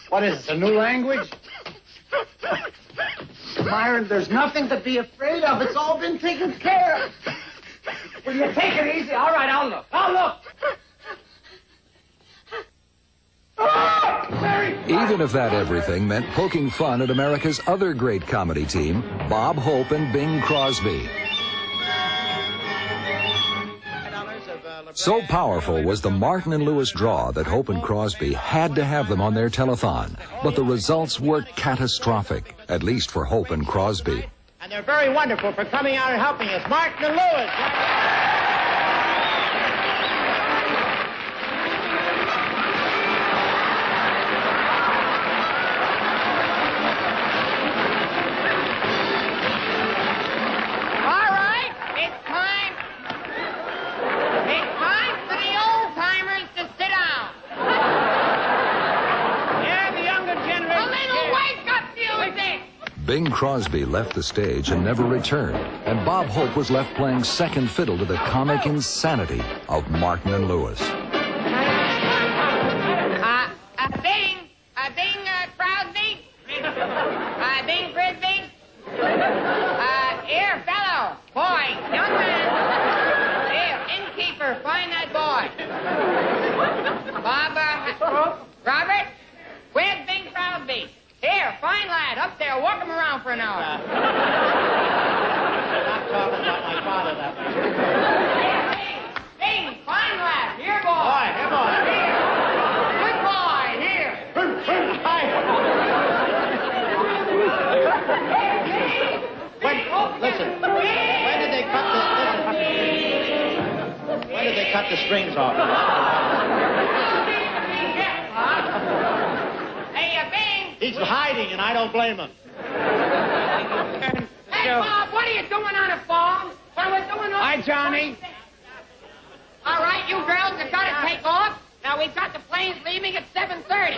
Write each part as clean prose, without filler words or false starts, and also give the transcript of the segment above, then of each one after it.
What is this, a new language? Myron, there's nothing to be afraid of. It's all been taken care of. Will you take it easy? All right, I'll look. Even if that everything meant poking fun at America's other great comedy team, Bob Hope and Bing Crosby. So powerful was the Martin and Lewis draw that Hope and Crosby had to have them on their telethon. But the results were catastrophic, at least for Hope and Crosby. And they're very wonderful for coming out and helping us. Martin and Lewis. Bing Crosby left the stage and never returned, and Bob Hope was left playing second fiddle to the comic insanity of Martin and Lewis. Bing Crosby? Bing Frisbee? Here, fellow, boy, young man. Here, innkeeper, find that boy. Bob, Robert, where's Bing Crosby? Here, fine lad, up there, walk him around for an hour. Stop talking about my father that way. Here, Bing, fine lad, here, boy. Boy, here, boy. Here. Good boy, here. Listen, when did they cut the strings off? He's hiding, and I don't blame him. Hey, Bob, what are you doing on the phone? What are we doing on Hi, Johnny. All right, you girls have got to take off. Now, we've got the planes leaving at 7:30.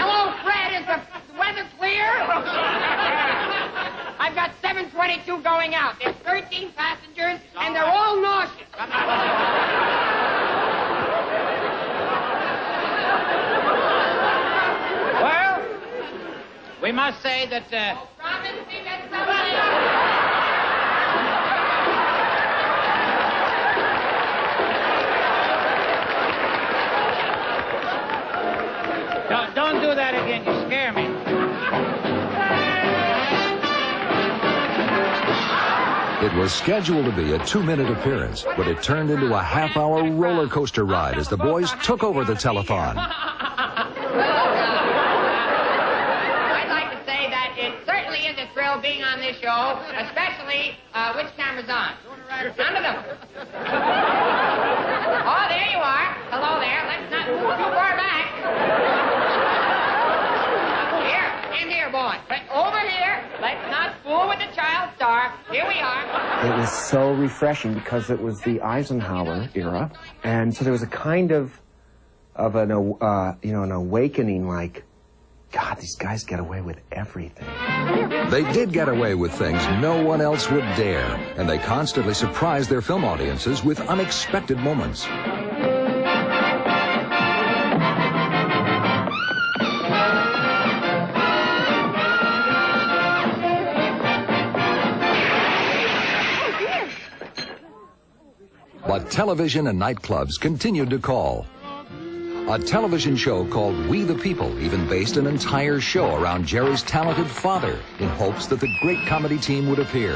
Hello, Fred. Is the weather clear? I've got 722 going out. There's 13 passengers, and they're all nauseous. We must say that, Don't do that again. You scare me. It was scheduled to be a 2-minute appearance, but it turned into a half-hour roller coaster ride as the boys took over the telethon. Being on this show, especially which camera's on? None of them. Oh, there you are. Hello there. Let's not move too far back. Here, in here, boy. Over here. Let's not fool with the child star. Here we are. It was so refreshing because it was the Eisenhower era, and so there was a kind of an awakening, like, God, these guys get away with everything. They did get away with things no one else would dare, and they constantly surprised their film audiences with unexpected moments. But television and nightclubs continued to call. A television show called We the People even based an entire show around Jerry's talented father in hopes that the great comedy team would appear.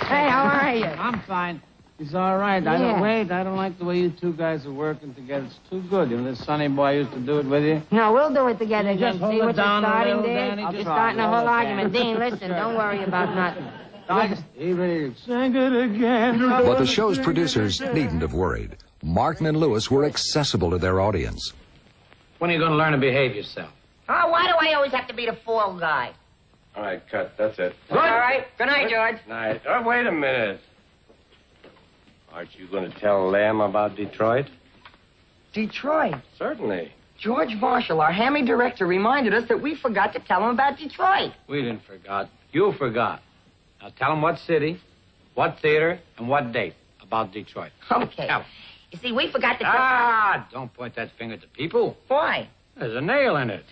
Hey, how are you? I'm fine. He's all right. Yeah. I don't like the way you two guys are working together. It's too good. You know, this Sonny boy used to do it with you. No, we'll do it together again. Just hold See it what you're down a starting little, there? Danny. You're Just starting a hold whole it argument. down. Dean, listen, don't worry about nothing. He really sang it again. But the show's producers needn't have worried. Martin and Lewis were accessible to their audience. When are you going to learn to behave yourself? Oh, why do I always have to be the fall guy? All right, cut. That's it. All right. Good night, George. Night. Oh, wait a minute. Aren't you going to tell Lamb about Detroit? Detroit. Certainly. George Marshall, our hammy director, reminded us that we forgot to tell him about Detroit. We didn't forget. You forgot. Now tell him what city, what theater, and what date about Detroit. Okay. Tell him. You see, we forgot to... Don't point that finger at the people. Why? There's a nail in it.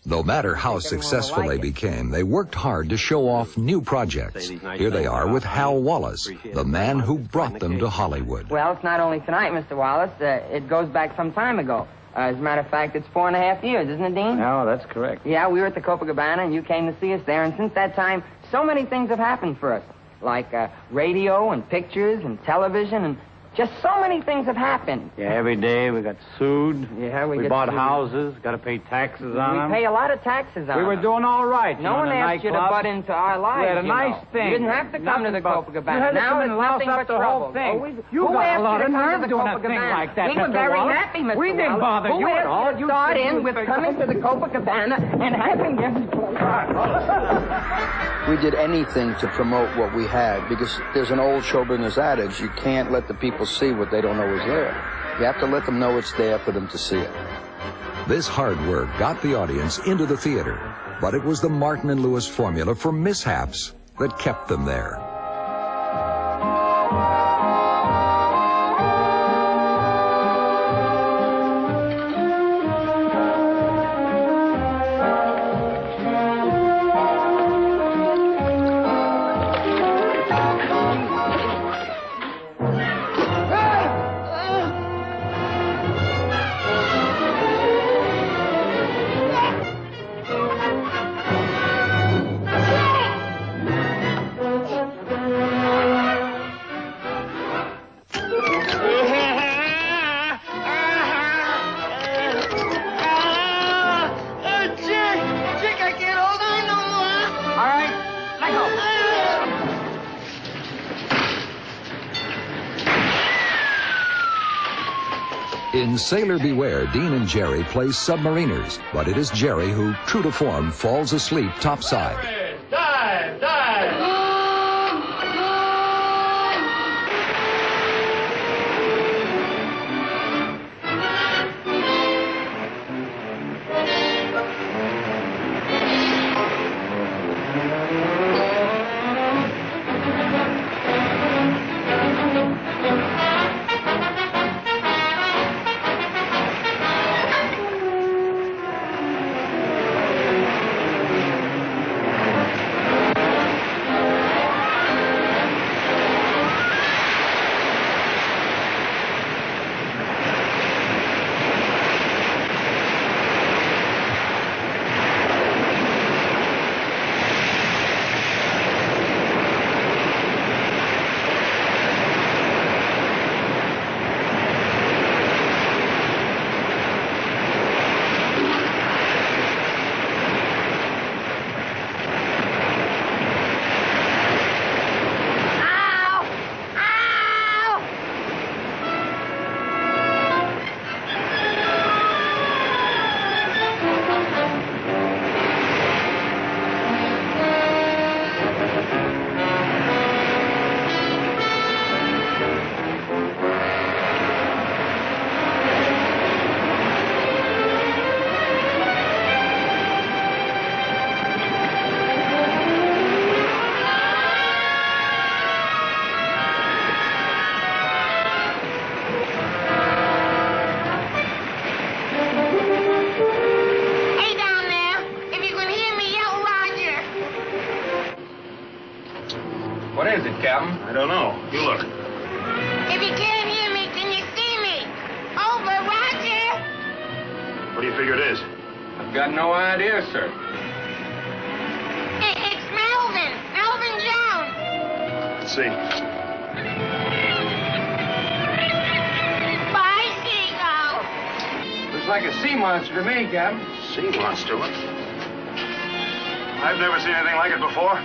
No matter how successful they became, they worked hard to show off new projects. Here they are with Hal Wallace, the man who brought them to Hollywood. Well, it's not only tonight, Mr. Wallace. It goes back some time ago. As a matter of fact, it's 4.5 years, isn't it, Dean? No, that's correct. Yeah, we were at the Copacabana, and you came to see us there. And since that time, so many things have happened for us. Like radio and pictures and television and just so many things have happened. Yeah, every day we got sued. Yeah, we bought houses, got to pay taxes on them. We pay a lot of taxes on We were them. doing all right. No one asked you to butt into our lives. We had a nice thing. You didn't have to come to the Copacabana. You had to now come it's and louse nothing up but the trouble. whole thing. Who got asked a lot you of to come nerve to the doing a Copacabana? thing like that, We were Mr. very Wallace. happy, Mr. We didn't Wallace. bother you at all. Who asked you to start in with coming to the Copacabana and having every We did anything to promote what we had because there's an old show business adage, you can't let the people see what they don't know is there. You have to let them know it's there for them to see it. This hard work got the audience into the theater, but it was the Martin and Lewis formula for mishaps that kept them there. In Sailor Beware, Dean and Jerry play submariners, but it is Jerry who, true to form, falls asleep topside. Dive! Dive! What is it, Captain? I don't know. You look. If you can't hear me, can you see me? Over, Roger. What do you figure it is? I've got no idea, sir. It's Melvin. Melvin Jones. Let's see. Bicycle. Looks like a sea monster to me, Captain. Sea monster? What? I've never seen anything like it before.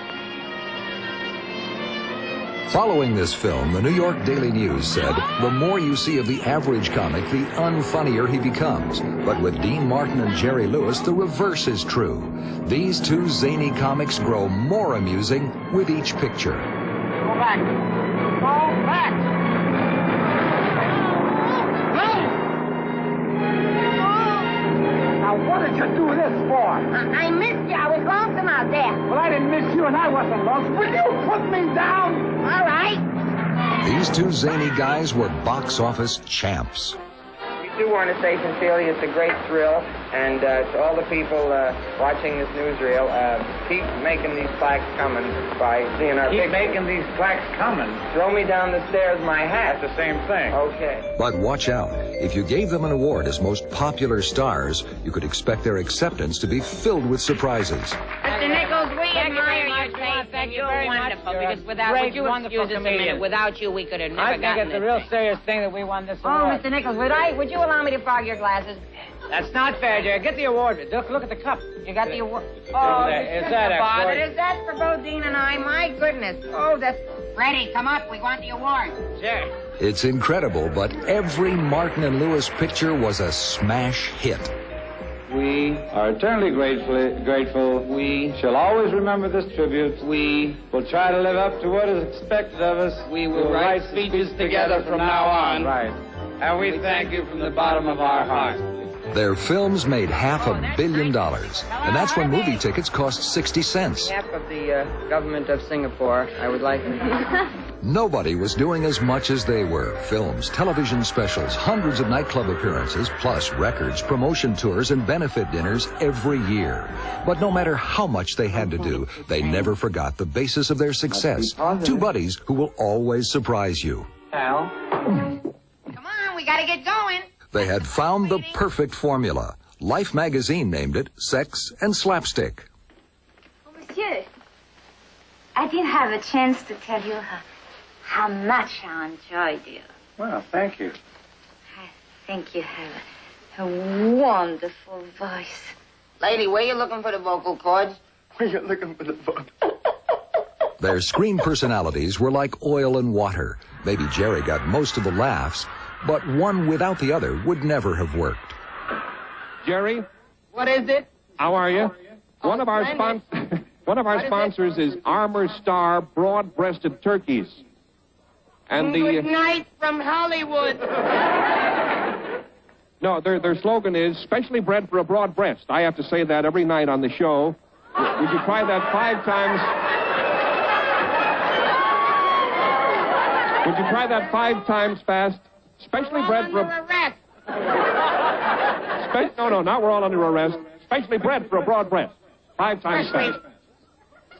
Following this film, the New York Daily News said, the more you see of the average comic, the unfunnier he becomes. But with Dean Martin and Jerry Lewis, the reverse is true. These two zany comics grow more amusing with each picture. Go back. Go back. Now, what did you do this for? I missed you. I was lonesome out there. Well, I didn't miss you, and I wasn't lost. Will you put me down? All right. These two zany guys were box office champs. We do want to say sincerely it's a great thrill, and to all the people watching this newsreel, keep making these plaques coming by seeing our pictures. Keep making these plaques coming. Throw me down the stairs, my hat. That's the same thing. Okay. But watch out. If you gave them an award as most popular stars, you could expect their acceptance to be filled with surprises. Mr. Nichols, we admire your taste. Thank you You're very much. wonderful. You're a Because without, great, would you wonderful excuse us a minute? comedian. Without you, we could have never I think gotten it's a this real thing. serious thing that we won this Oh, award. Mr. Nichols, would you allow me to fog your glasses? That's not fair, Jerry. Get the award. Look at the cup. You got the award. Oh, is that bothered? Ford? Is that for both Dean and I? My goodness. Oh, that's... Freddie, come up. We want the award. Jerry. It's incredible, but every Martin and Lewis picture was a smash hit. We are eternally grateful. We shall always remember this tribute. We will try to live up to what is expected of us. We will write speeches together from now on. Right. And we thank you from the bottom of our hearts. Their films made $500 million, and that's when movie tickets cost 60 cents. On behalf of the government of Singapore, I would like to... Nobody was doing as much as they were. Films, television specials, hundreds of nightclub appearances, plus records, promotion tours, and benefit dinners every year. But no matter how much they had to do, they never forgot the basis of their success. Two buddies who will always surprise you. Al? Come on, we gotta get going. They had found the perfect formula. Life magazine named it Sex and Slapstick. Oh, monsieur, I didn't have a chance to tell you how much I enjoyed you. Well, thank you. I think you have a wonderful voice. Lady, where you looking for the vocal cords? Where you looking for the book? Their screen personalities were like oil and water. Maybe Jerry got most of the laughs, but one without the other would never have worked. Jerry, What is it? how are you? One of our sponsors is Armor Star broad-breasted turkeys. And Good night from Hollywood. no, their slogan is specially bred for a broad breast. I have to say that every night on the show. Would you try that 5 times? Would you try that 5 times fast? Specially bred for a... arrest. No, not we're all under arrest. Specially bred for a broad breast. 5 times fast.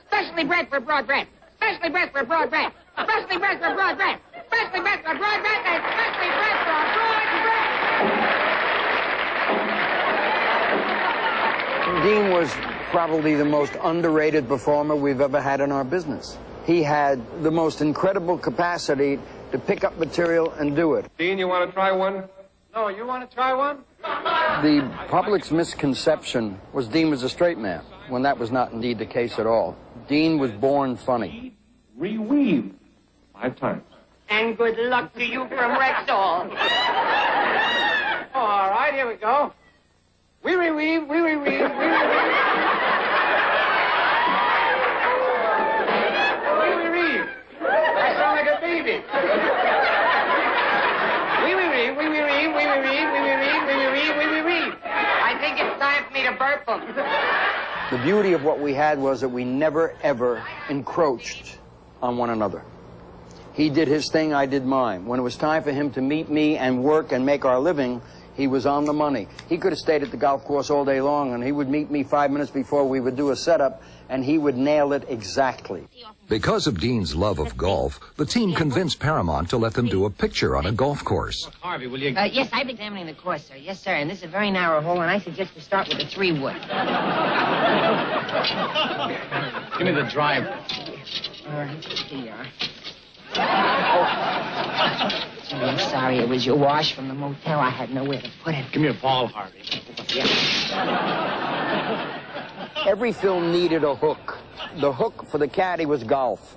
Specially bred for broad bread. Specially bred for broad bread. Specially bred for broad bread. Specially bred for broad bread. And specially bred for broad bread. Dean was probably the most underrated performer we've ever had in our business. He had the most incredible capacity to pick up material and do it. Dean, you want to try one? No, you want to try one? The public's misconception was Dean was a straight man, when that was not indeed the case at all. Dean was born funny. Reweave. 5 times. And good luck to you from Rexall. Oh, all right, here we go. We reweave, we reweave, we reweave. We reweave. I sound like a baby. We reweave, we reweave, we reweave, we reweave, we reweave, we reweave. I think it's time for me to burp them. The beauty of what we had was that we never, ever encroached on one another. He did his thing, I did mine. When it was time for him to meet me and work and make our living, he was on the money. He could have stayed at the golf course all day long, and he would meet me 5 minutes before we would do a setup, and he would nail it exactly. Because of Dean's love of golf, the team convinced Paramount to let them do a picture on a golf course. Harvey, will you... Yes, I've been examining the course, sir. Yes, sir. And this is a very narrow hole, and I suggest we start with the 3-wood. Give me the driver. Here you are. I'm sorry. It was your wash from the motel. I had nowhere to put it. Give me a ball, Harvey. Every film needed a hook. The hook for the Caddy was golf.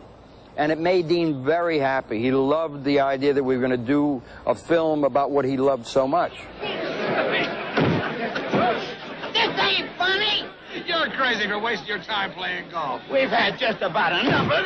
And it made Dean very happy. He loved the idea that we were going to do a film about what he loved so much. This ain't funny. You're crazy for wasting your time playing golf. We've had just about enough of